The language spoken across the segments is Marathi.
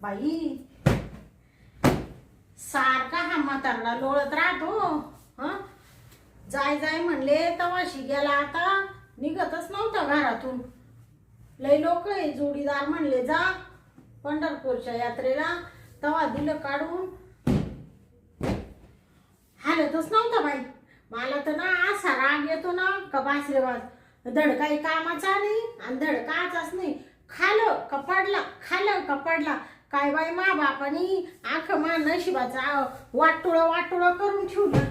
बाई सारखा हा म्हातारला लोळत राहतो. हं जाय जाय म्हणले तवाशी गेला, आता निघतच नव्हता घरातून. लय लोक आहे, जोडीदार म्हणले जा पंढरपूरच्या यात्रेला, तवा दिलं काढून. हालतच नव्हता बाई. मला तर ना असा राग येतो ना का बासरेवाज. धड काही कामाचा नाही आणि धड काचाच नाही. खालं कपडला, खालं कपडला. काय बाई मा बापानी आख मा नशिबाचा वाटोळं करून ठेवलं.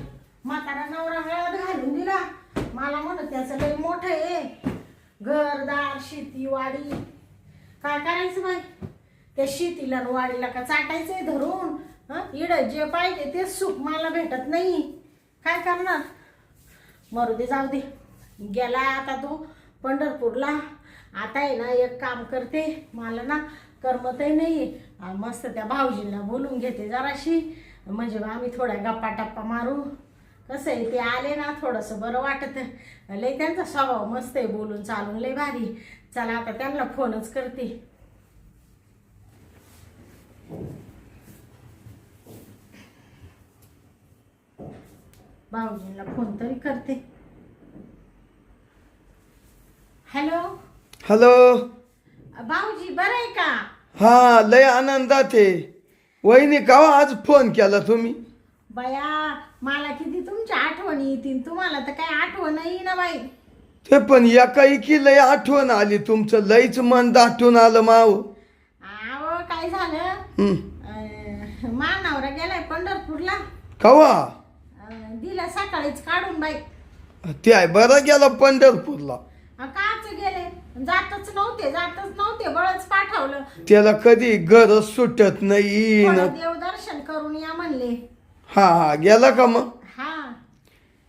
म्हातारा नवरा हळद घालून दिला. मला म्हणत त्याचं लय मोठं आहे, घरदार शेती वाडी. काय करायचं बाई, त्या शेतीला वाडीला का चाटायचंय धरून. इड जे पाहिजे ते सुख मला भेटत नाही. काय करणार, मरू दे, जाऊ दे. गेला आता तो पंढरपूरला. आता आहे ना एक काम करते, मला ना करमतही नाही. मस्त त्या भाऊजींना बोलून घेते जराशी, म्हणजे आम्ही थोड्या गप्पा टप्पा मारू. कसं आहे ते आले ना थोडंसं बरं वाटत. लय त्यांचा स्वभाव मस्त आहे, बोलून चालून लय भारी. चला आता त्यांना फोनच करते. भाऊजींना फोन तरी करते. Hello hello. भाऊजी बरं आहे का? हा, लय आनंदात आहे. वहिनी कावा आज फोन केला तुम्ही? बया मला किती तुमच्या आठवणी येतील, तुम्हाला तर काही आठवण नाही ना बाई. ते पण एकाएकी लय आठवण आली, तुमचं लयच मन दाटून आलं माव. आव काय झालं, मानावरा गेलाय पंढरपूरला. कवा? दिला सकाळीच काढून बाई. ते आहे बरं गेलं पंढरपूरला. काच गेले, जातच नव्हते बळच पाठवलं. त्याला कधी गरज सुटत नाही ना. देवदर्शन करून या म्हणले. हा गेला का मग? हा.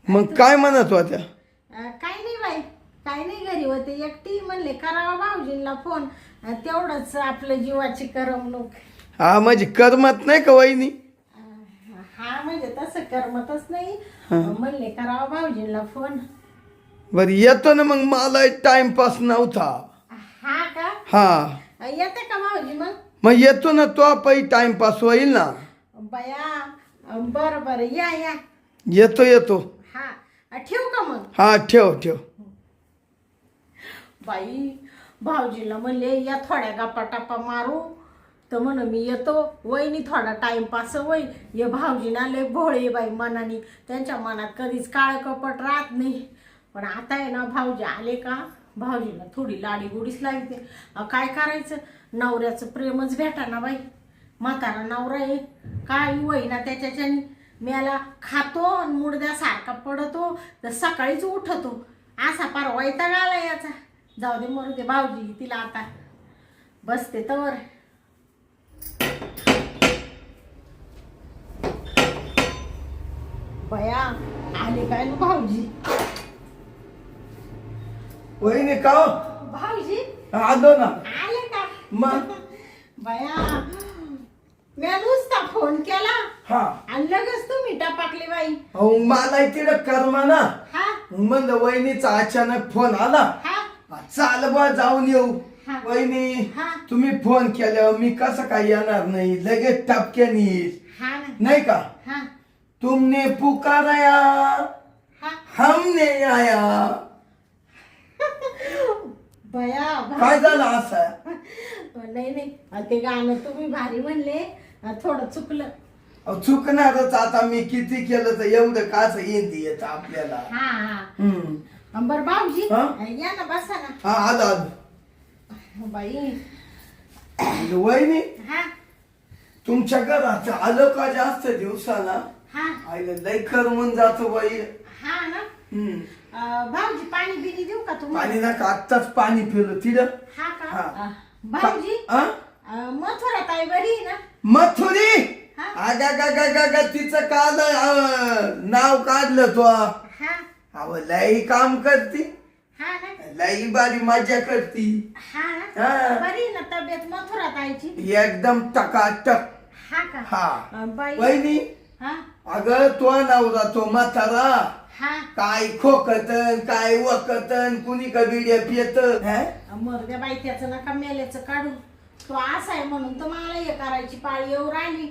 मग काय म्हणत होत्या? काय नाही बाई, काय नाही, घरी होते एकटी. म्हणले करावा भाऊजींना फोन, तेवढंच आपलं जीवाची करमणूक. हा म्हणजे करमत नाही का वहिनी? हा म्हणजे तसं करमतच नाही. म्हणले करावा भाऊजींना फोन. बर येतो ना, मग मला टाइमपास नव्हता. हा का? हा येते का भाऊजी मग? मग येतो ना, तो पै टाइमपास होईल ना. बया बरं या. येतो. हा ठेवू का मग? हा ठेव. बाई भाऊजीला म्हणले या थोड्या गप्पा टप्पा मारू, तर म्हण मी येतो. वहिनी थोडा टाइमपास होईल. ये भाऊजीना लय भोळे बाई मनानी, त्यांच्या मनात कधीच काळ कपट राहत नाही. पण आता आहे ना भाऊजी आले का भाऊजीला थोडी लाडी गोडीच लागते. काय करायचं, नवऱ्याचं प्रेमच भेटा ना बाई. म्हातारा नवरा आहे, काय होईना त्याच्याच्यानी. म्याला खातो आणि मुडद्यासारखा पडतो, तर सकाळीच उठतो. असा पार वैताग आला याचा. जाऊ दे, मरू दे भाऊजी, तिला आता बसते तवर. बया आले काय ना भाऊजी. वहिनी का? भाऊजी आलो ना. आले का? मग बया मी नुसता फोन केला हा, आणि लगेच तुम्ही टपाकले बाई. अहो मला तिकडं कर्मा ना. हा म्हणलं वहिनीचा अचानक फोन आला, हा चाल बा जाऊन येऊ. हा. वहिनी हा. तुम्ही फोन केल्यावर मी कसं काय येणार नाही, लगेच टपक्याने येईल. हा ना. नाही का? हा तुमने पुकाराया हा. हमने आया. बया काय झालं असं? नाही ते गाणं तुम्ही भारी म्हणले, थोडं चुकलं. चुकणारच. आता मी किती केलं तर एवढं काच हिंदी येत आपल्याला. हा बर भाऊजी हा? या ना, बसा ना. हा आलो. बाई वहिनी हा तुमच्या घरात आलं का जास्त दिवसाला? हा आईला लय करमून जातो बाई. हा ना. भाऊजी पाणी बिनी देऊ का तुम्हाला? पाणी नका, आत्ताच पाणी पिलं तिथं. हा का? हा. भाऊजी हा? मथुरा ताई बरी आहे ना? मथुरी हा? आगा तिचं काल नाव काढलं तो. हा अहो लई काम करती, हा ना. लई बारी मजा करती. हा ना. हा. बरी आहे ना तब्येत मथुरा ताईची? एकदम टकाटक. हा का? हा बाई वहिनी, हा अगं तो नवरा तो म्हातारा हा काय खोकतन काय वकतन, कुणी का बिड्या पियत. मरद्या बाई त्याचं नका मेल्याचं काढू. तो असा आहे म्हणून तर मला हे करायची पाळी येऊ राहिली.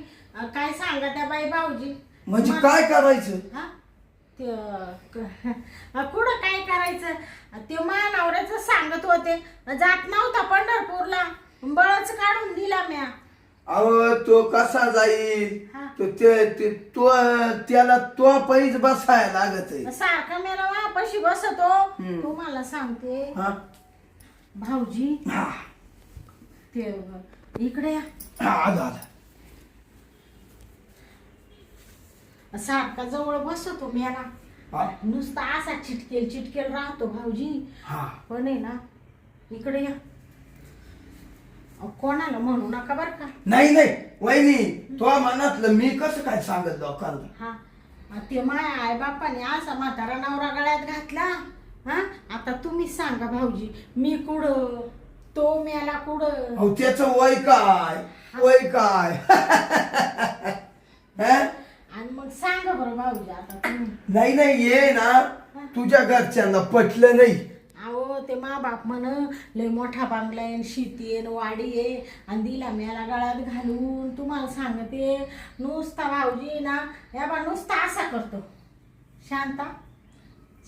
काय सांगा त्या बाई भाऊजी. म्हणजे काय करायचं? हा कुठं काय करायचं, ते मानावऱ्याच सांगत होते. जात नव्हता पंढरपूरला, बळच काढून दिला म्या. अहो तो कसा जाईल? हा. तो त्याला तो पैज बसायला लागत आहे. सारखा मेला वापाशी बसतो. तुम्हाला सांगते हा? भाऊजी, हा. ते इकडे या. हा, आला आला. सारखा जवळ बसतो मेला, हा. नुसता असा चिटकेल चिटकेल राहतो भाऊजी. हा. पण आहे ना, इकडे या. कोणाला म्हणू नका बर का. नाही नाही वहिनी, तो मनातलं मी कसं काय सांगत लोकांना? हा, ते माया आई बापाने असा म्हातारा नवरा गळ्यात घातला. हा, आता तुम्हीच सांगा भाऊजी, मी कुठं, तो मेला कुठं. अहो त्याचं वय काय, वय काय? हा? आणि मग सांगा बरं भाऊजी आता तुम्ही. नाही नाही, ये ना तुझ्या घरच्यांना पटलं नाही. अहो ते मा बाप म्हण लय मोठा बांगला आहे, शेती आहे, वाडी आहे, आणि दिला मेला गळ्यात घालून. तुम्हाला सांगते नुसता भाऊजी ना, या बा नुसता असा करतो. शांता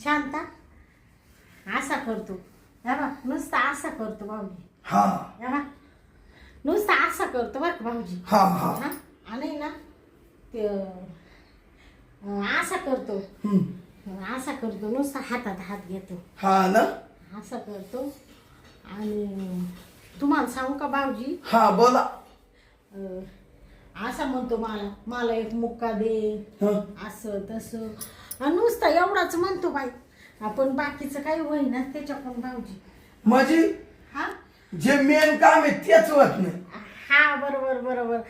शांता असा करतो. या बा नुसता असा करतो भाऊजी. हा. या बा नुसता असा करतो बरं का भाऊजी. हा हा. हा, आणि ना ते असा करतो. असा करतो, नुसता हातात हात घेतो. हा ना. असं करतो. आणि तुम्हाला सांगू का भाऊजी, हा बोला. असा म्हणतो मला एक मुक्का दे, हं. असं तसं, आणि नुसतं एवढाच म्हणतो बाई. आपण बाकीचं काही होईना त्याच्याकडून भाऊजी. म्हणजे हा जे मेन काम आहे तेच होत नाही. हा, बरोबर बरोबर.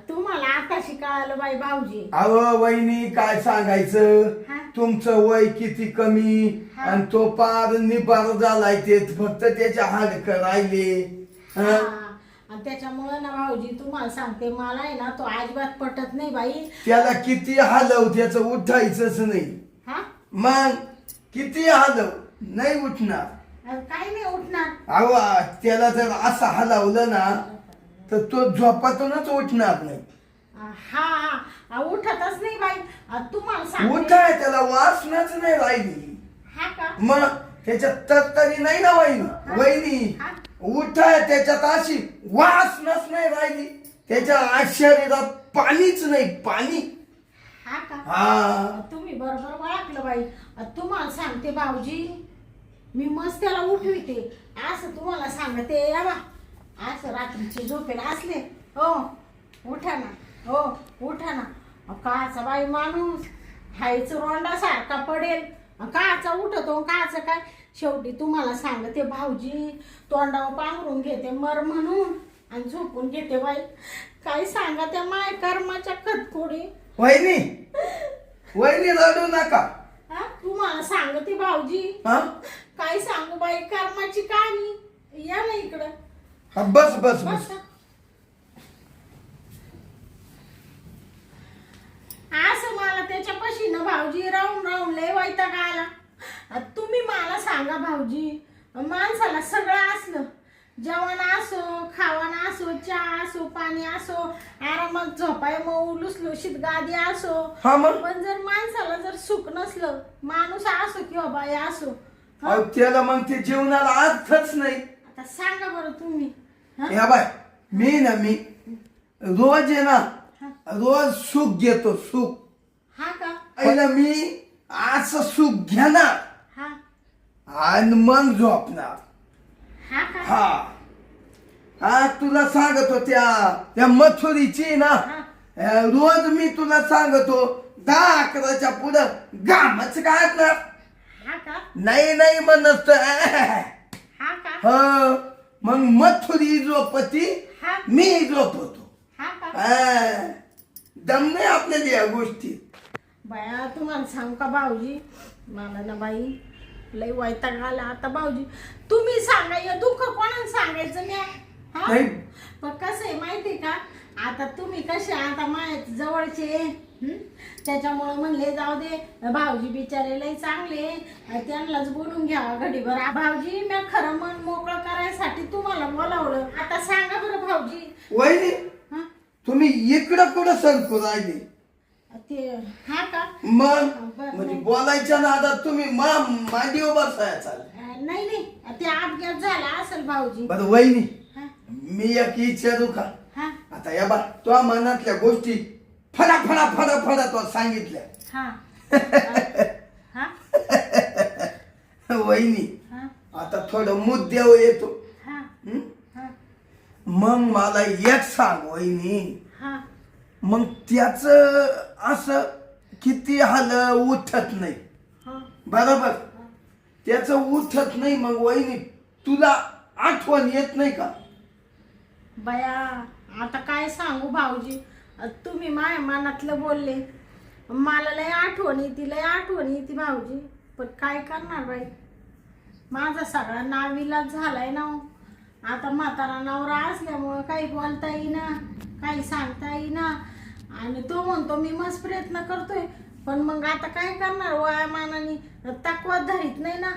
तुम्हाला आताशी कळालं बाई भाऊजी. अहो वहिनी काय सांगायचं, हा. तुमचं वय किती कमी, हा. आणि तो पार निबार झालाय, ते फक्त त्याच्या हाडक राहिले. हा, हं? आणि त्याच्यामुळे ना भाऊजी तुम्हाला सांगते, मला आहे ना तो अजिबात पटत नाही बाई. त्याला किती हलव त्याचं उठायचंच नाही. हा, मग किती हलव नाही उठणार. काही नाही उठणार. अहो त्याला जर असं हलवलं ना तर तो झोपातूनच उठणार नाही. हा हा, उठतच नाही बाई. तुम्हाला सांगते. उठाय त्याला वासनाच नाही राहिली. हा का. मग त्याच्यात तरतरी नाही ना वहिनी. वहिनी हा. उठाय त्याच्यात अशी वासनाच नाही राहिली. त्याच्या शरीरात पाणीच नाही, पाणी. हा का. हा. तुम्ही बरोबर ओळखलं बाई. तुम्हाला सांगते भाऊजी, मी मस्त त्याला उठविते. असं तुम्हाला सांगते, या बा असं रात्रीचे झोपेल असले, हो उठा ना, हो उठा ना. काचा बाई माणूस हायचं रोंडा सारखा पडेल. काचा उठतो, काचं काय. शेवटी तुम्हाला सांगते भाऊजी, तोंडावर पांघरून घेते मर म्हणून, आणि झोपून घेते बाई. काय सांगा त्या माय कर्माच्या खतखोडी. वहिनी वहिनी रडू नका. हा, तुम्हाला सांगते भाऊजी, हा. काय सांगू बाई कर्माची कहाणी. या ना इकडं. हा, बस बस बस. बस. असं मला त्याच्यापाशी ना भाऊजी राहून राहून लय वैताग आला. तुम्ही मला सांगा भाऊजी, माणसाला सगळं असलं, जेवण असो, खावण असो, चहा असो, पाणी असो, आरामात झोपाय मऊ लुसलुशीत गादी असो, हा मग. पण जर माणसाला जर सुख नसलं, माणूस असो किंवा बाई असो, अहो त्याला मग ते जीवनाला अर्थच नाही. आता सांगा बरं तुम्ही. हा? या बाय, मी रोज आहे ना, रोज सुख घेतो, सुख. हा का. पहिलं मी असं सुख घेणार हा आणि मग झोपणार. हा का. हा हा, तुला सांगतो त्या मथुरीची ना, रोज मी तुला सांगतो 10-11च्या पुढं घामच काढणार. हा का. नाही नाही म्हणत. हा का. ह, मग मथुरी झोपती, हा. मी झोपतो. हा का. हा, दम नाही आपल्याला या गोष्टी. बाया तुम्हाला सांगू का भाऊजी, मला ना बाई लय वैताग आला आता भाऊजी. तुम्ही सांगा, हे दुःख कोणाला सांगायचं मी. हा, नाही. पण कसं आहे माहिती का, आता तुम्ही कसे आता माझ्या जवळचे, त्याच्यामुळे म्हणले जाऊ दे भाऊजी बिचारे लय चांगले, त्यांनाच बोलून घ्यावा घडीभर. भाऊजी मी खरं मन मोकळं करायसाठी त्याच्यासाठी तुम्हाला बोलावलं. आता सांगा बरं भाऊजी. वहिनी हा तुम्ही इकडं कुठं सरकू राहिली? ते हा का मग बरं, म्हणजे नाही. बोलायच्या नादात तुम्ही मांडीवर बसाया चालले. नाही नाही ते अपघात झाला असेल भाऊजी. बरं वहिनी हा मी एक विचारू का? हा आता या बा तुझ्या मनातल्या गोष्टी फडा फडा फडा फडा तो सांगितल्या. हा हा वहिनी हा आता थोडं मुद्द्यावर येतो. हा हं? हा मग मला एक सांग वहिनी, हा मग त्याच असं किती हाल उठत नाही हा बरोबर, त्याच उठत नाही, मग वहिनी तुला आठवण येत नाही का? बया आता काय सांगू भाऊजी, तुम्ही माझ्या मनातलं बोलले. मला लय आठवण येते भाऊजी, पण काय करणार बाई, माझा सगळा नाविलाज झालाय ना हो. आता म्हातारा नवरा असल्यामुळं काही बोलता येईना, काही सांगता येईना, आणि तो म्हणतो मी मस्त प्रयत्न करतोय, पण मग आता काय करणार, वयामानाने तकवात धरीत नाही ना.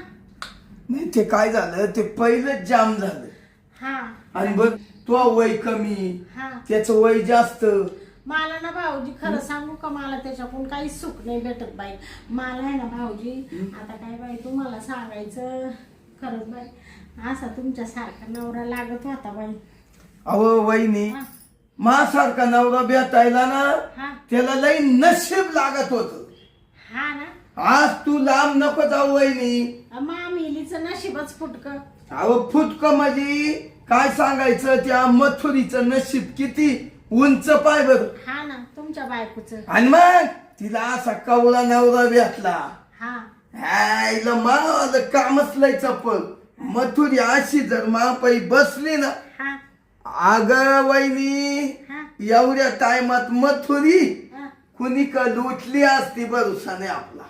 नाही ते काय झालं, ते पहिलंच जाम झालं. हा आणि बघ तो वय कमी, हा त्याचं वय जास्त. मला ना भाऊजी खरं सांगू का, मला त्याच्याकडून काही सुख नाही भेटत बाई. मला आहे ना भाऊजी, आता काय बाई तुम्हाला सांगायचं, खरंच बाई असा तुमच्यासारखा नवरा लागत होता बाई. अहो वहिनी, हा माझ्यासारखा नवरा भेटायला ना हा त्याला लई नशीब लागत होत. हा ना, आज तू लांब नको जाऊ वहिनी. मामिलीचं नशीबच फुटक. अहो फुटक म्हणजे काय सांगायचं, त्या मथुरीचं नशीब किती उंच पाय बर. हा ना तुमच्या बायकोचं. आणि मग तिला असा कवळा नवरा भेटला. हा हायला माझं कामच लय चप्पल. मथुरी अशी जर मापाई बसली ना, हा अग वहिनी हा एवढ्या टायमात मथुरी हा कुणी का लुटली असती, भरोसा नाही आपला.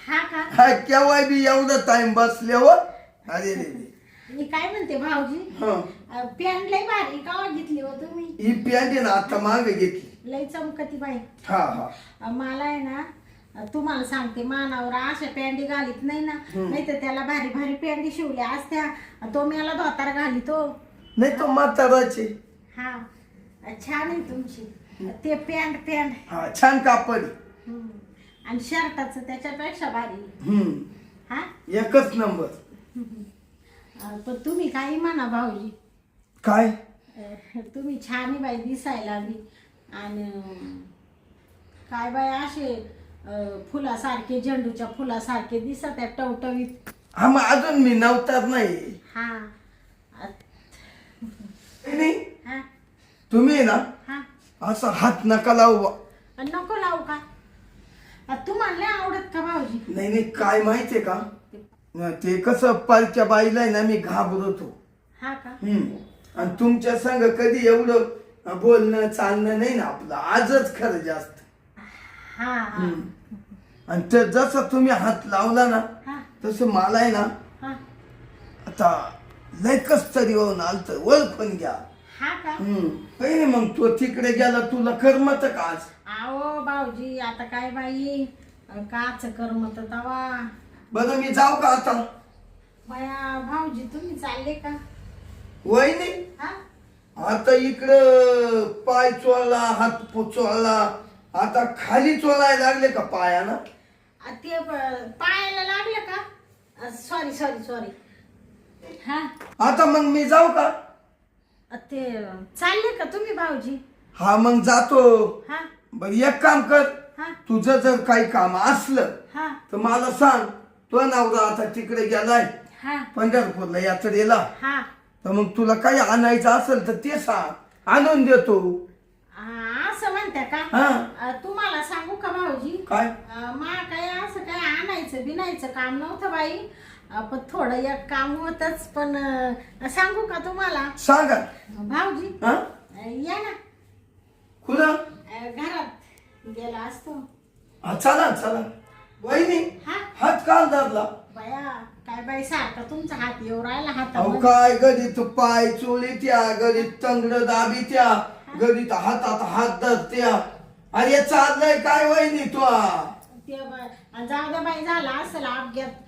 हा का. हा केव्हा बी एवढा टाइम बसल्यावर. अरे रे रे. मी काय म्हणते भाऊजी, हं. पॅन्ट लय भारी का घेतली हो तुम्ही. ही पॅन्ट ना आता मागे घेतली. लय चमकती बाई. हा हा मला आहे ना, तुम्हाला सांगते, मानावर अशा पॅन्टी घालीत नाही ना, नाही तर त्याला भारी भारी पॅन्टी शिवल्या असत्या. तो मला धोतार घालितो. नाही तो म्हाताराचे. हा छान आहे तुमची ते पॅन्ट. हा छान कापड. आणि शर्टाचं त्याच्यापेक्षा भारी. हम्म हा एकच नंबर. पण तुम्ही काही म्हणा भाऊजी, काय तुम्ही छान आहे बाई दिसायला बी. आणि काय बाई असे फुलासारखे, झेंडूच्या फुलासारखे दिसत आहे टवटवीत. हा मग अजून मी नव्हताच नाही. हा नाही हा तुम्ही ना हा असा हात नका लावू. नको लावू का. तुम्हाला नाही आवडत का भाऊजी. नाही नाही काय माहितीये का, ते कसं पालच्या बाईला आहे ना मी घाबरतो. हा का. आणि तुमच्या संग कधी एवढं बोलणं चालणं नाही ना आपलं, आजच खरं जास्त. हा हा आणि ते जसं तुम्ही हात लावला ना हा तसं मला आहे ना हा आता लय कस तरी होऊन आलत, ओळखून घ्या. हा का. काही नाही, मग तो तिकडे गेला तुला करमत का आज? आओ भाऊजी आता काय बाई, काच करमत तवा. बरं मी जाऊ का आता? बाया भाऊजी तुम्ही चालले का. वहिनी हा आता इकडं पाय चोळला, हात चोळला, आता खाली चोळायला लागले का पायाना? ते पायाला लागलं का. सॉरी. हा आता मग मी जाऊ का? ते चालले का तुम्ही भाऊजी. हा मग जातो. हा बर एक काम कर, हा तुझं जर काही काम असलं हा तर मला सांग. तो नवरा आता तिकडे गेलाय हा पंढरपूरला यात्रेला, हा तर मग तुला काही आणायचं असेल तर ते सांग, आणून देतो. असं म्हणते का. हा तुम्हाला सांगू का भाऊजी, काय? मा काय असं काय आणायचं बिनायचं काम नव्हतं बाई. पण थोडं एक काम होतच. पण सांगू का तुम्हाला सांगा. भाऊजी. हा या ना. कुठं? घरात गेला असतो. हा चला चला. वहिनी हा हात काल धरला. बया काय बाई सारखा तुमचा हात येऊ राहिला अहो हातामध्ये. काय गरीत पाय चोळीत्या, गरीत तंगड दाबीत्या, गरीत हातात हात धरत्या. अरे चाललंय काय वहिनी तू? ते जाऊ द्या बाई, झाला असेल अपघात.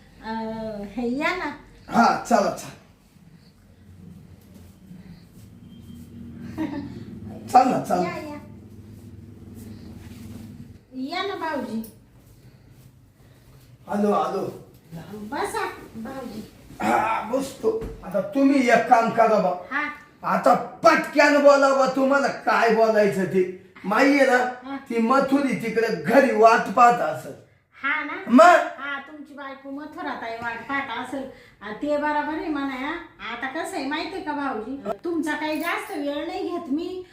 हे या ना. हा चला चला. चाल ना चाल. या या या ना भाऊजी. आलो आलो. बसा भाऊजी. हा बसतो. आता तुम्ही एक काम करा बा. हा आता पटक्यान बोला बा, तुम्हाला काय बोलायचं ते. माई आहे हा. ना ती मथुरी तिकडे घरी वाट पाहत असत. हा ना. मग हा तुमची बायको मथुरात आहे वाट पाहत असेल. ते बरोबर आहे म्हणा. आता कसं आहे माहितीये का भाऊजी, तुमचा काही जास्त वेळ नाही घेत मी.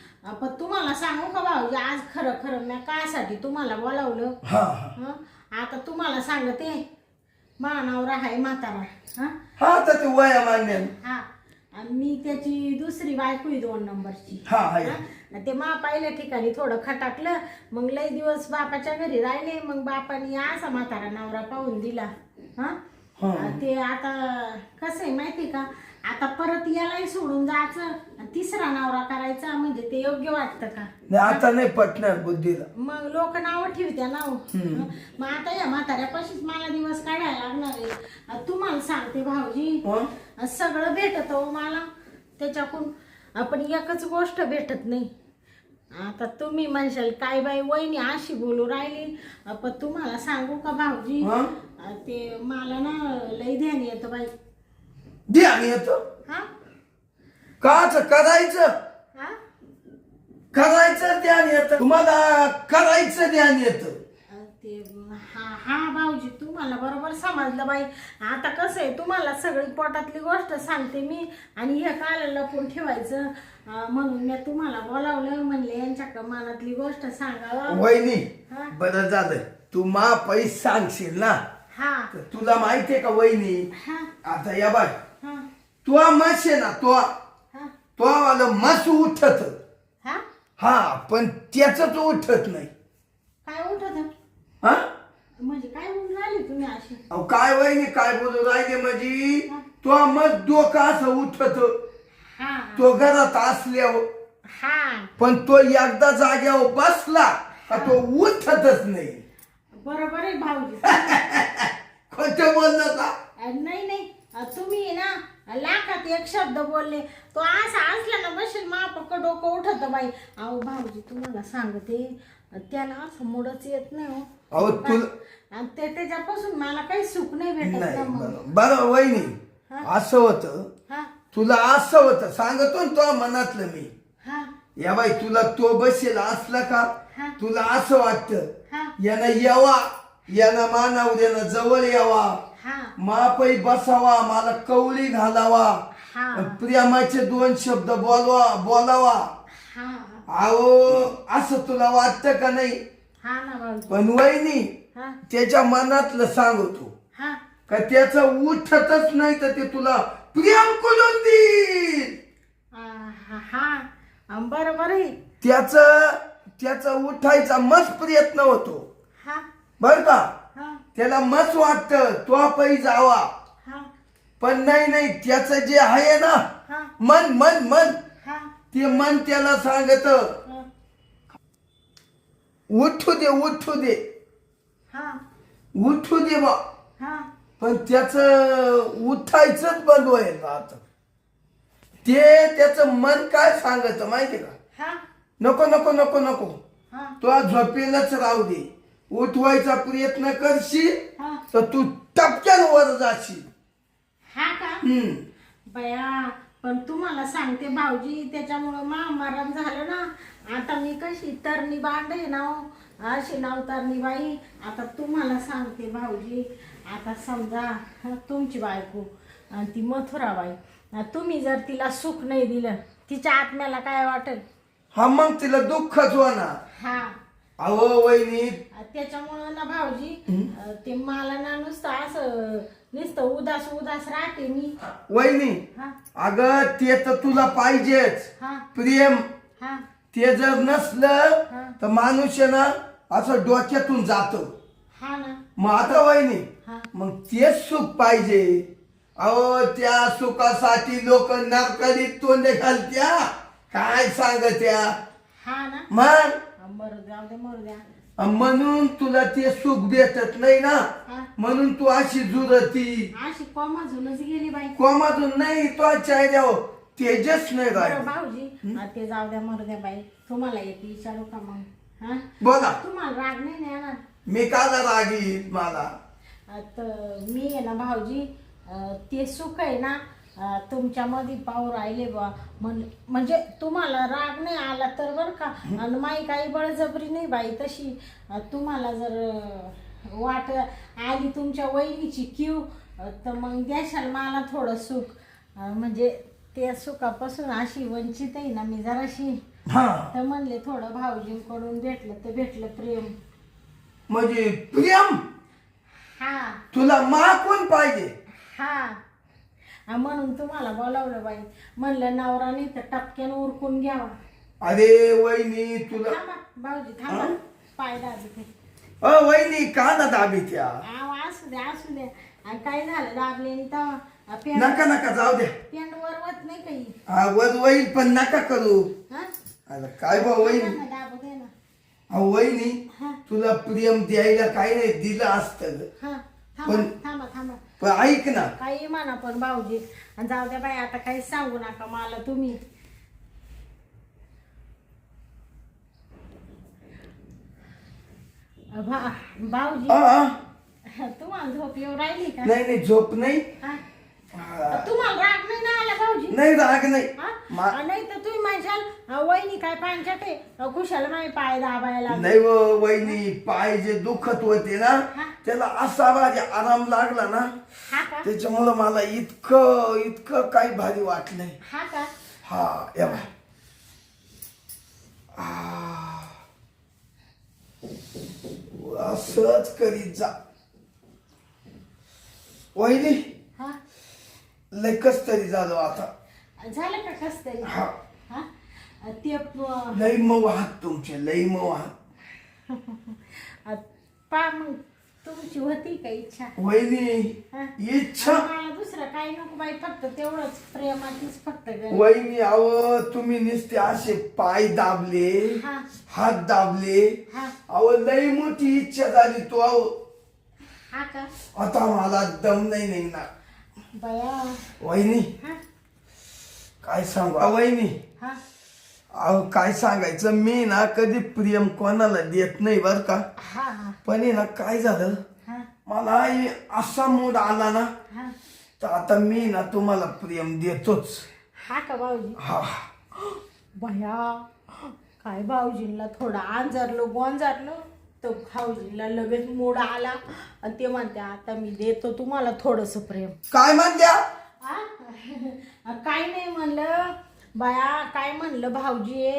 पण तुम्हाला सांगू का भाऊजी, आज खरं खरं मी कायसाठी तुम्हाला बोलावलं. हा हा हं? आता तुम्हाला सांगते, मानावरा आहे म्हातारा. हा हा तर ते वया मान्य. हा आणि मी त्याची दुसरी बायको आहे 2 नंबरची. हा आहे. हा? ते मा पहिल्या ठिकाणी थोडं खटाकलं. मग लई दिवस बापाच्या घरी राहिले. मग बापाने असा म्हातारा नवरा पाहून दिला. हा ते आता कसं आहे माहिती का, आता परत यालाही सोडून जायचं आणि तिसरा नवरा करायचा म्हणजे ते योग्य वाटतं का? नाही आता नाही पटणार बुद्धीला. मग लोक नावं ठेवत्या नाव. मग आता या म्हाताऱ्यापाशीच मला दिवस काढायला लागणार आहे. तुम्हाला सांगते भाऊजी, सगळं भेटत हो मला त्याच्याकडून, आपण एकच गोष्ट भेटत नाही. आता तुम्ही म्हणशाल काय बाई वहिनी अशी बोलू राहिली, पण तुम्हाला सांगू का भाऊजी, ते मला ना लई ध्यान येतं बाई. ध्यान येतो हा काच करायचं. हा करायचं ध्यान येतं तुम्हाला, करायचं ध्यान येतं. ते हा हा भाऊजी तुम्हाला बरोबर समजलं बाई. आता कसं आहे, तुम्हाला सगळी पोटातली गोष्ट सांगते मी आणि हे काल लपून ठेवायचं. म्हणून मी तुम्हाला बोलावलं, म्हणले यांच्या मनातली गोष्ट सांगावं. वहिनी हा बरं झालं तू मा पैसे सांगशील ना. हा तर तुला माहितीये का वहिनी, हा आता या बाय हा तू मस आहे ना, हा तो वाला मस उठत. हा हा पण त्याच उठत नाही. काय उठत हा म्हणजे काय म्हणून राहिले तुम्ही अशी? अहो काय वहिनी काय बोलू राहिले म्हणजे, तो मग डोकं असं उठत हा तो घरात असल्यावर. हा पण तो एकदा जाग्यावर बसला का तो उठतच नाही. बरोबर आहे भाऊजी. खोटं बोललं का? नाही नाही तुम्ही ना लाखात एक शब्द बोलले. तो असा असला ना बसेल मापक्क डोकं उठत बाई. अहो भाऊजी तुम्हाला सांगते, त्याला असं मुडच येत नाही हो. अहो तुला आणि त्याच्यापासून मला काही सुख नाही भेटत ना नाही मग. बरं वहिनी असं होतं, हा तुला असं होतं सांगतो ना तो मनातलं मी. हा या बाई तुला तो बसेल असला का हा तुला असं वाटतं हा यानं यावा, यानं मानावर यानं जवळ यावा, हा मापै बसावा, मला कवळी घालावा, हा प्रेमाचे 2 शब्द बोलावा. हा अहो असं तुला वाटतं का नाही? हा ना भाऊजी. पण वहिनी हा त्याच्या मनातलं सांगतो हा का त्याचं उठतच नाही तर ते तुला प्रेम करून देईल. हा बरोबर आहे. त्याचा उठायचा मस्त प्रयत्न होतो हा बर का. हा त्याला मस्त वाटतं तो पै जावा, हा पण नाही त्याचं जे आहे ना हा मन मन मन हा ते मन त्याला सांगत हा उठू दे उठू दे हा उठू दे बा. हा पण त्याच उठायचंच बंद होईल आता. ते त्याचं मन काय सांगत माहितीये का, हा नको नको नको नको हा तो झोपेलच राहू दे. उठवायचा प्रयत्न करशील हा तर तू टपक्यान वर जाशील. हा का बया. पण तुम्हाला सांगते भाऊजी, त्याच्यामुळं महामारण झालं ना. आता मी कशी तरणी बांधे ना हो, अशी नावतारणी बाई. आता तुम्हाला सांगते भाऊजी, आता समजा तुमची बायको आणि ती मथुराबाई, तुम्ही जर तिला सुख नाही दिलं, तिच्या आत्म्याला काय वाटेल? हा मग तिला दुःखच होणार. हा अहो वहिनी त्याच्यामुळं ना भाऊजी, ते मला ना नुसतं उदास उदास राहते मी. वहिनी हा अगं ते तर तुला पाहिजेच हा प्रेम. हा ते जर नसलं हा तर माणूस ना असं डोक्यातून जातो. हा ना मग आता वहिनी हा मग तेच सुख पाहिजे. अहो त्या सुखासाठी लोक नरकालीत तोंड घालत्या, काय सांगत्या. हा ना मग मरू जाऊ दे मरू द्या. म्हणून तुला ते सुख भेटत नाही ना, हा म्हणून तू अशी जुरती. अशी कोमाजूनच गेली बाई. कोमातून नाही तो चेहऱ्यावर तेजस नाही बरं राहिलं. भाऊजी ते जाऊ द्या मरू द्या बाई. तुम्हाला एक विचारू का मग? हा, बोला. तुम्हाला राग नाही ना येणार? मी का रागीत मला? आता मी आहे ना भाऊजी, ते सुख आहे ना तुमच्यामध्ये पाहू राहिले बा, म्हणजे तुम्हाला राग नाही आला तर बरं का, आणि माई काही बळजबरी नाही बाई तशी. तुम्हाला जर वाट आली तुमच्या वहिनीची क्यू, तर मग द्याशाल मला थोडं सुख. म्हणजे त्या सुखापासून अशी वंचित आहे ना मी जराशी, तर म्हणले थोडं भाऊजींकडून भेटलं तर भेटलं प्रेम. म्हणजे प्रेम? हा तुला कोण पाहिजे? हा, म्हणून तुम्हाला बोलावलं बाई. म्हणलं नवरा नाही तर टपक्यानं उरकून घ्यावा. अरे वहिनी तुला. थांबा भाऊजी थांबा, पाय दाबते. वहिनी का ना दाबी त्या? असू द्या असू द्या. आणि काय झालं दाबले तेव्हा नका नका जाऊ द्या. पेंड वरवत नाही काही. वर वहील पण नका करू. हा, अरे काय बा वहिनी. दाबू दे ना. वहिनी हा तुला प्रेम द्यायला काही नाही दिलं असतं. हा, थांबा थांबा थांबा. पण ऐक ना. काही म्हणा पण भाऊजी, आणि जाऊ द्या बाई आता काही सांगू नका मला तुम्ही. भाऊजी तुम्हाला झोप येऊ राहिली का? नाही नाही झोप नाही. हा? तुम्हाला राग नाही ना आला भाऊजी? नाही राग नाही. नाही तर तुम्ही म्हणशाल वहिनी काय पांचट आहे, कुशाला माझे पाय दाबायला. नाही वहिनी, पाय जे दुखत होते ना त्याला असा भारी आराम लागला ना, हा का? त्याच्यामुळं मला इतकं इतकं काही भारी वाटलंय. हा का? हा एवढा. असंच करीत जा वहिनी. हा, लय कस तरी झालं आता. झालं का कस तरी? हा, हा, ते लय मऊ हात तुमचे, लय मऊ हात. पा मग तुमची होती का इच्छा? वहिनी हा? इच्छा मला दुसरं काही नको बाई, फक्त तेवढंच प्रेमाचीच फक्त गरज. वहिनी अहो तुम्ही नुसते असे पाय दाबले, हा हात दाबले. हा अहो लय मोठी इच्छा झाली तो. अहो हा का? आता मला दम नाही निघणार बया. वहिनी. हा काय सांगू वहिनी. हा अहो काय सांगायचं, मी ना कधी प्रेम कोणाला देत नाही बर का. हा हा पण ना काय झालं, हा मला असा मूड आला ना, हा तर आता मी ना तुम्हाला प्रेम देतोच. हा का भाऊजी? हा बया, काय भाऊजींना थोडं आंजारलो गोंजारलो तर भाऊजींना लगेच मूड आला, आणि ते म्हणते आता मी देतो तुम्हाला थोडस प्रेम. काय म्हणत्या? काय नाही म्हणलं बाया, काय म्हणलं भाऊजी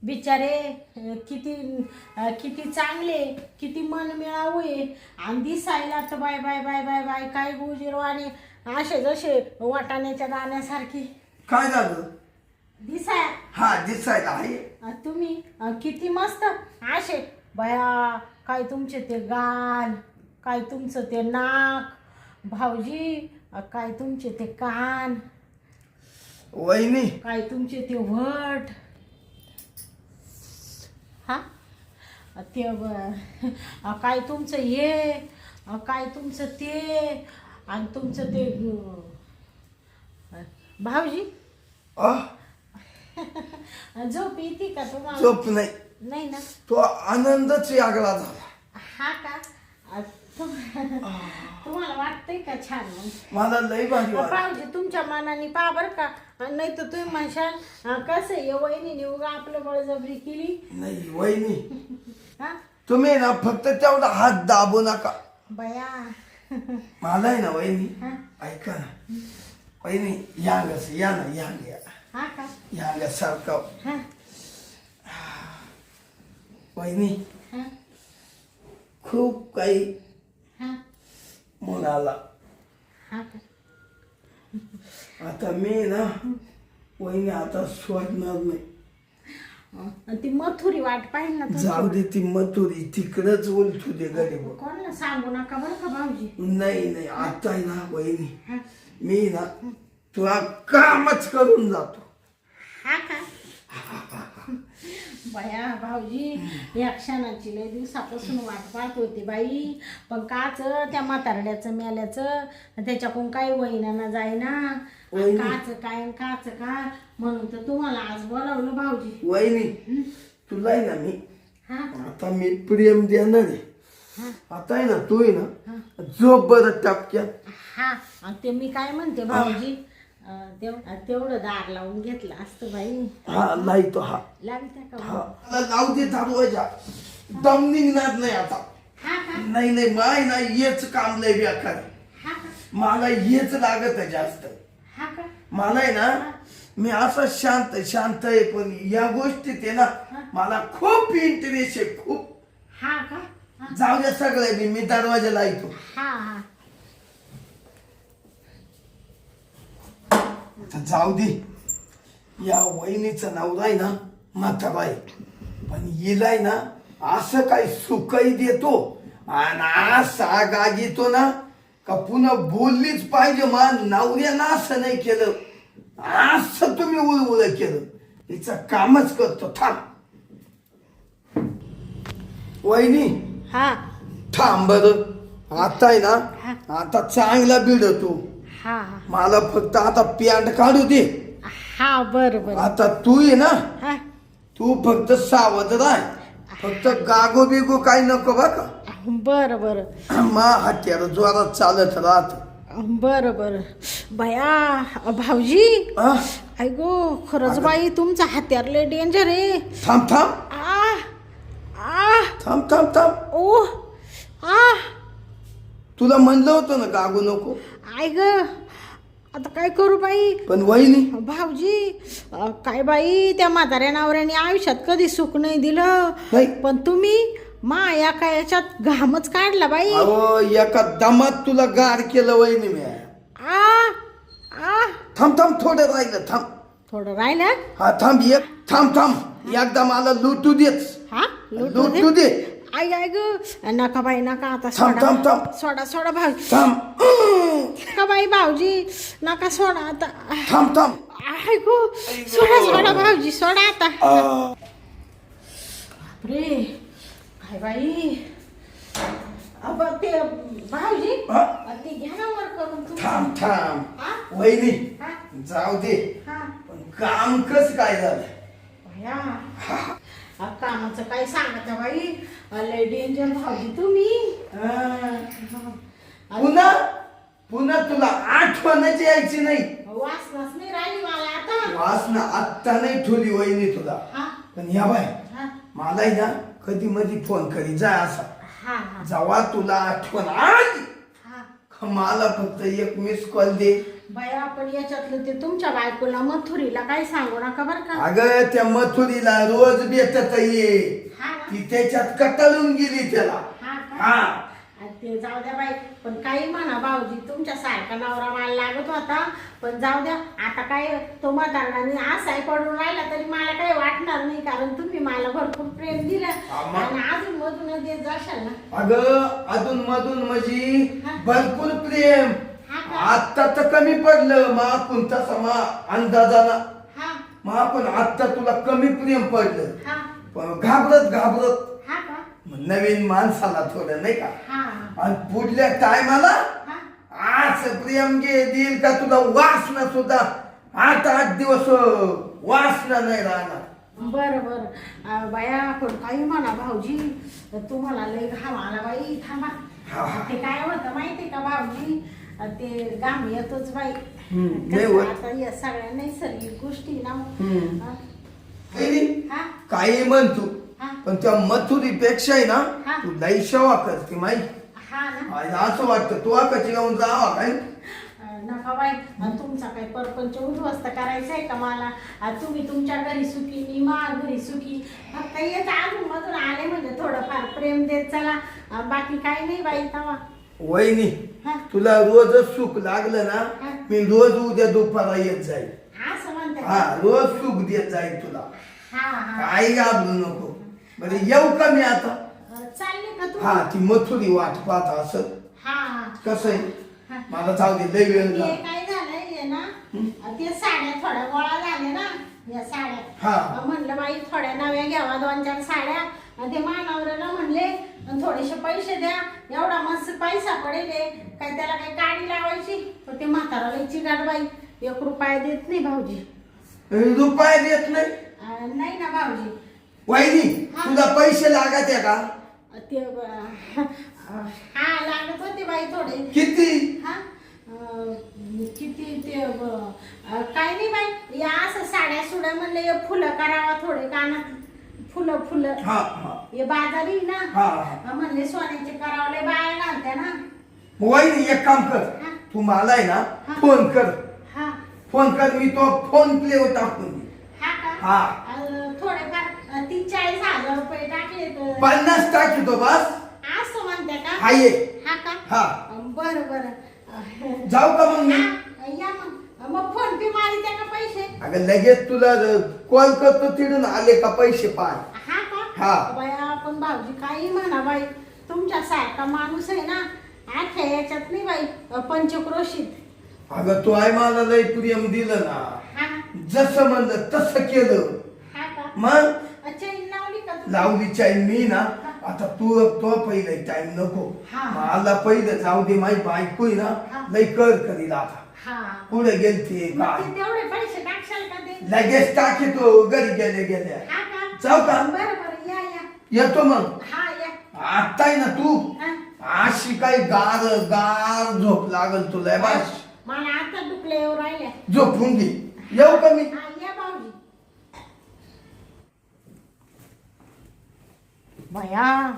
बिचारे किती किती चांगले, किती मन मिळावू आहे, आणि दिसायला तर बाय बाय बाय बाय बाय काय गुजिरवाणी, असे जसे वाटाण्याच्या दाण्यासारखी. काय झालं? दिसाय हा दिसायला आहे. तुम्ही किती मस्त असे बया, काय तुमचे ते गाल, काय तुमचं ते नाक भाऊजी, काय तुमचे ते कान, वहिनी काय तुमचे ते वट. हा ते काय तुमचं हे, काय तुमचं ते, आणि तुमचं ते भाऊजी. झोप येते का तुम्हाला? झोप नाही. नाही ना? तो आनंदच वेगळा झाला. हा का? तुम्हाला वाटतंय का छान? मला लई भारी वाटलं. भाऊजी तुमच्या मनाने पहा बरं का, नाही तर तुम्ही म्हणशाल कसं आहे वहिनीने उगा आपलं बळजबरी केली. नाही वहिनी, हा तुम्ही ना फक्त तेवढा हात दाबू नका. बया. मला आहे ना वहिनी, हा ऐका ना वहिनी, या गस या ना, या या हा का? या ग सारखं. हा वहिनी हा खूप काही हा म्हणाला. हा का? आता मी ना वहिनी आता सोडणार नाही. ती मथुरी वाट पाहिजे ना जाऊ दे ती मथुरी, तिकडच उलटू दे गरीब. कोणाला सांगू नका बरं का भाऊजी. नाही नाही, आता आहे ना वहिनी, हा मी ना तुला कामच करून जातो. हा का? बया भाऊजी, या क्षणाची लय दिवसापासून वाट पाहत होती बाई, पण काच त्या म्हातारड्याचं मेल्याचं त्याच्याकडून काही वहिना जाईना. वहिनी. काच काय आणि काच काय म्हणून तर तुम्हाला आज बोलावलं भाऊजी. वहिनी तुला आहे ना मी हा आता मी प्रेम देणार आहे. हा आता आहे ना तू आहे ना झोप बरं टपक्यात. हा आणि ते मी काय म्हणते भाऊजी, तेवढं दार लावून घेतलं असतं बाई. हा नाही तो हा लागत्या का हा मला लावू दे दरवाजा. दम निघणार नाही आता. हा का नाही नाही माय नाही हेच काम लय बेकार. हा का मला हेच लागत आहे जास्त. हा का मला आहे ना मी असं शांत आहे पण या गोष्टीत आहे ना मला खूप इंटरेस्ट आहे खूप. हा का हा जाऊ दे सगळं मी दरवाजा लावतो. हा हा आता जाऊ दे. या वहिनीचं नवरा आहे ना म्हातारा आहे पण हिला आहे ना असं काही सुखही देतो आणि असा गाग येतो ना का पुन्हा बोललीच पाहिजे. मा नवऱ्यानं असं नाही केलं असं तुम्ही उलउल केलं. हिचं कामच करतो. थांब वहिनी हा थांब बरं. आता आहे ना आता चांगला भिडतो. हा मला फक्त आता पॅन्ट काढू दे. हा बरं बरं आता तू आहे ना हा तू फक्त सावध राह. फक्त गागो बिगो काय नको बघा. बरं बरं मा हत्यार जोरात चालत राहत. बरं बरं बया भाऊजी हा? ऐगो खरंच बाई तुमचा हत्यार लय डेंजर आहे. थांब थांब आ आ थांब थांब थांब. ओ आ तुला म्हणलं होतं ना गागू नको. ऐक आता काय करू बाई. पण वहिनी भाऊजी काय बाई त्या म्हाताऱ्या नवऱ्याने आयुष्यात कधी सुख नाही दिलं. नाही. पण तुम्ही या काय याच्यात घामच काढला बाई. अहो एका दमात तुला गार केलं वहिनी मी. आ आ थांब थांब थोडं राहिलं थांब. थोडं राहिलं. हा थांब एक थांब थांब एकदा मला लुटू देच. हा लुटू दे. आई आई ग नका बाई नका आता थांब, थांब, थांब. सोडा सोडा भाऊजी. थांब नका बाई भाऊजी नका सोडा आता. थांब थांब. ऐकू सोडा सोडा भाऊजी सोडा आता. आ, बापरे काय बाई. अब ते भाऊजी हा? ते घ्या ना वर करून तुम्ही. थांब थांब हा? वहिनी हा? जाऊ दे. हा पण काम कस काय झालं. भया कामाचं काय सांगता बाई लय डेंजर भाऊजी तुम्ही. पुन्हा पुन्हा तुला आठवणच यायची नाही. वासनाच नाही राहिली मला आता. वासना आत्ता नाही ठेवली वहिनी तुला. हा पण या बाय हा मला आहे ना कधी मधी फोन करी जा असा. हा हा जेव्हा तुला आठवण आली हा का मला फक्त एक मिस कॉल दे. बाया आपण याच्यातलं ते तुमच्या बायकोला मथुरीला काही सांगू नका बरं का. अगं त्या मथुरीला रोज भेटत ये. हा ना? ती त्याच्यात कटाळून गेली त्याला. हा का? हा आणि ते जाऊ द्या बाई पण काही म्हणा भाऊजी तुमच्या सारखा नवरा मला लागत होता. पण जाऊ द्या आता काय तो म्हातारडाने असाही पडून राहिला तरी मला काही वाटणार नाही कारण तुम्ही मला भरपूर प्रेम दिलं आम्हा- आणि अजून मधून देत जाशाल ना. अगं अधून मधून म्हणजे हा. भरपूर प्रेम. हा का? आता तर कमी पडलं माकून तसा अंदाजाला. हा माकून आता तुला कमी प्रेम पडलं. हा पण घाबरत हा का मग नवीन माणसाला थोडं नाही का. हा आणि पुढल्या टायमाला हा आज प्रेम घे देईल का तुला वासना सुद्धा 8-8 दिवस वासना नाही राहणार. बरं बरं बाया पण काही म्हणा भाऊजी तुम्हाला लय घाम आला बाई थांबा. हा. ते काय होतं माहिती का भाऊजी ते घाम येतोच बाई. नाही कसं होत. आता या सगळ्या नैसर्गिक गोष्टी ना. हम्म. हा? वहिनी, हा काही म्हणतो हा पण त्या मथुरीपेक्षा आहे ना हा. तू लई सेवा करते माहिती. हा ना आज असं वाटतं तू कशी घेऊन जावा काय. नका बाई तुमचा काही परपंच उद्ध्वस्त करायचा आहे का मला. तुम्ही तुमच्या घरी सुखी मी मा घरी सुखी. फक्त येत अजून मधून आले म्हणजे थोडंफार प्रेम देत चला. बाकी काही नाही बाई तवा. वहिनी हा तुला रोज सुख लागलं ना हा. मी रोज उद्या दुपारा येत जाईल. असं म्हणते हा रोज सुख देत जाईल तुला. हा हा काही घाबरू नको. बरं येऊ का मी आता. चालले का तू. हा ती मथुरी वाट पाहत असं हा हा कसं आहे हा. मला जाऊ दे लय वेळ ते झाला. काय झालंय हे ना ते साड्या थोड्या गोळा झाल्या ना या साड्या. हा. म्हणलं बाई थोड्या नव्या घ्यावा 2-4 साड्या. आणि ते मानावऱ्याला म्हणले थोडेसे पैसे द्या एवढा मस्त पैसा पडेल काय त्याला काही गाडी लावायची. पण ते म्हातारा लय चिकाट बाई 1 रुपया देत नाही भाऊजी. रुपया देत नाही? नाही ना भाऊजी. वहिनी तुला पैसे लागत आहे का? ते हा लागत होते बाई थोडे. किती? हा किती ते काय नाही बाई, या असं साड्या सुड्या म्हणले हे फुलं करावा थोडे कानात फुलं फुलं. हा हे बाजारी ना हा म्हणले सोन्याचे करावले बाया घालत्या ना. वहिनी एक काम कर, तू मला आहे ना फोन कर. हा फोन कर, मी तो फोन पे वर टाकून दे. हा का? हा थोडेफार 30-40 हजार रुपये टाकले तर 50 टाकतो बस. असं म्हणते का? हा ये. हा का? हा बरं बरं. जाऊ का मग मी? या मग फोन पे मारित्या का पैसे? अगं लगेच तुला कॉल करतो, तिथून आले का पैसे पाय. हा का? हा. बाया पण भाऊजी काही म्हणा बाई, तुमच्या सारखा माणूस आहे ना आख्या याच्यात नाही बाई पंचक्रोशीत. अगं तू आहे मला लय प्रेम दिलं ना, हा जसं म्हणलं तसं केलं. हा का? मग चैन लावली का तू? लावली चाईन मी ना. आता तू तो पहिले टाइम नको, हा. मला पहिलं जाऊ दे. माझी बायको आहे हा. ना लय कर करील. आता हा पुढे गेलते मग काय ते तेवढे पैसे टाकशाल का ते? लगेच टाकीतो घरी गेले गेल्या. हा का? जाऊ का? बरं बरं या. येतो मग. हा या. आता आहे ना तू हा. अशी काय गार गार झोप लागल तुला बस. मला आता दुखले येऊ राहिल्या. झोपून घे. येऊ का मी? हा या भाऊजी. भया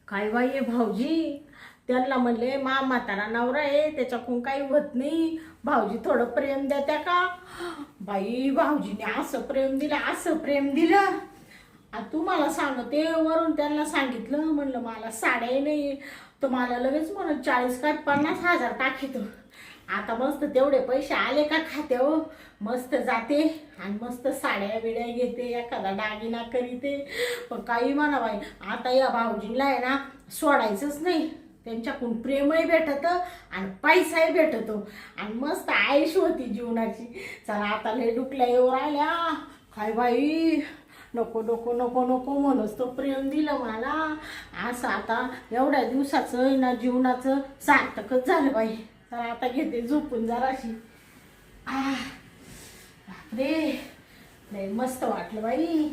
काय बाई आहे भाऊजी, त्यांना म्हणले मा म्हातारा नवरा आहे त्याच्याकडून काही होत नाही, भाऊजी थोडं प्रेम देत्या का? बाई भाऊजीने असं प्रेम दिलं, असं प्रेम दिलं. तुम्हाला सांगते वरून त्यांना सांगितलं, म्हणलं मला साड्याही नाही, तर मला लगेच म्हणून 40 का 50 हजार टाकीतो. आता मस्त तेवढे पैसे आले का खात्यावर मस्त जाते आणि मस्त साड्या बिड्या घेते, एखादा दागिना करीते. पण काही म्हणा बाई, आता या भाऊजींना आहे ना सोडायचंच नाही. त्यांच्याकडून प्रेमही भेटतं आणि पैसाही भेटतो आणि मस्त आयुष होती जीवनाची. चला आता लय डुकल्या येऊ राहिल्या. काय बाई नको नको नको नको म्हणूनच तो प्रेम दिलं मला. असं आता एवढ्या दिवसाचं ना जीवनाचं सार्थकच झालं बाई. तर आता घेते झोपून जराशी. बापरे लय मस्त वाटलं बाई.